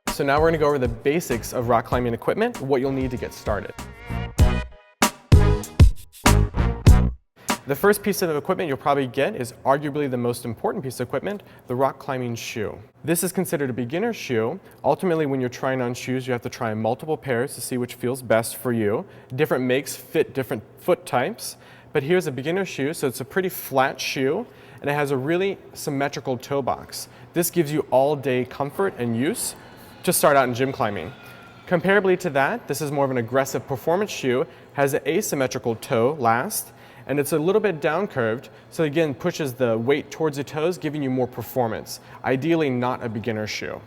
So now we're going to go over the basics of rock climbing equipment, what you'll need to get started. The first piece of equipment you'll probably get is arguably the most important piece of equipment, the rock climbing shoe. This is considered a beginner shoe. Ultimately, when you're trying on shoes, you have to try multiple pairs to see which feels best for you. Different makes fit different foot types. But here's a beginner shoe, so it's a pretty flat shoe, and it has a really symmetrical toe box. This gives you all-day comfort and use to start out in gym climbing. Comparably to that, this is more of an aggressive performance shoe, has an asymmetrical toe last, and it's a little bit down curved, so again pushes the weight towards the toes, giving you more performance. Ideally not a beginner shoe.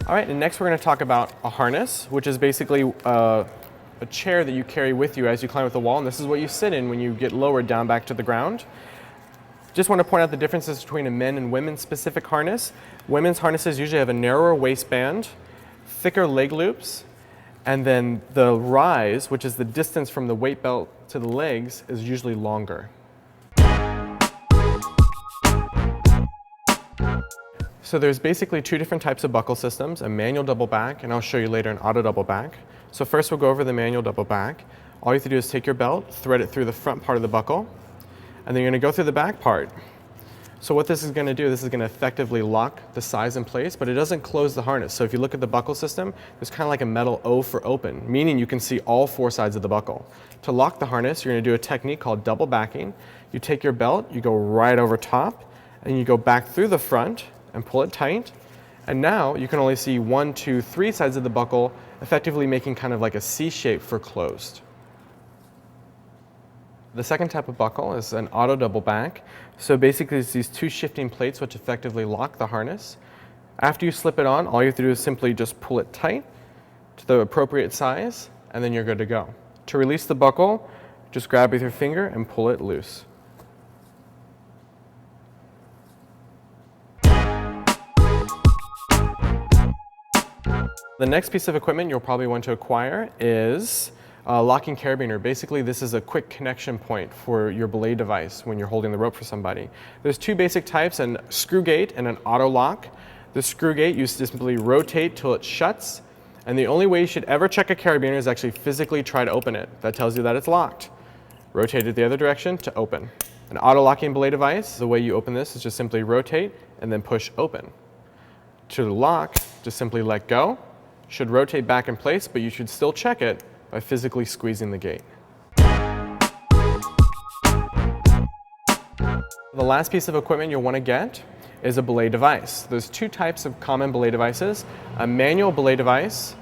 All right, and next we're going to talk about a harness, which is basically a chair that you carry with you as you climb up the wall, and this is what you sit in when you get lowered down back to the ground. Just want to point out the differences between a men and women's specific harness. Women's harnesses usually have a narrower waistband, thicker leg loops, and then the rise, which is the distance from the weight belt to the legs, is usually longer. So there's basically two different types of buckle systems, a manual double back, and I'll show you later an auto double back. So first we'll go over the manual double back. All you have to do is take your belt, thread it through the front part of the buckle, and then you're going to go through the back part. So what this is going to do, this is going to effectively lock the size in place, but it doesn't close the harness. So if you look at the buckle system, there's kind of like a metal O for open, meaning you can see all four sides of the buckle. To lock the harness, you're going to do a technique called double backing. You take your belt, you go right over top, and you go back through the front and pull it tight. And now you can only see 1, 2, 3 sides of the buckle, effectively making kind of like a C shape for closed. The second type of buckle is an auto double back. So basically it's these two shifting plates which effectively lock the harness. After you slip it on, all you have to do is simply just pull it tight to the appropriate size, and then you're good to go. To release the buckle, just grab with your finger and pull it loose. The next piece of equipment you'll probably want to acquire is a locking carabiner. Basically, this is a quick connection point for your belay device when you're holding the rope for somebody. There's two basic types, a screw gate and an auto lock. The screw gate, you simply rotate till it shuts, and the only way you should ever check a carabiner is actually physically try to open it. That tells you that it's locked. Rotate it the other direction to open. An auto locking belay device, the way you open this is just simply rotate and then push open. To lock, just simply let go. Should rotate back in place, but you should still check it by physically squeezing the gate. The last piece of equipment you'll want to get is a belay device. There's two types of common belay devices, a manual belay device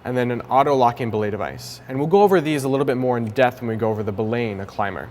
and then an auto locking belay device. And we'll go over these a little bit more in depth when we go over the belaying a climber.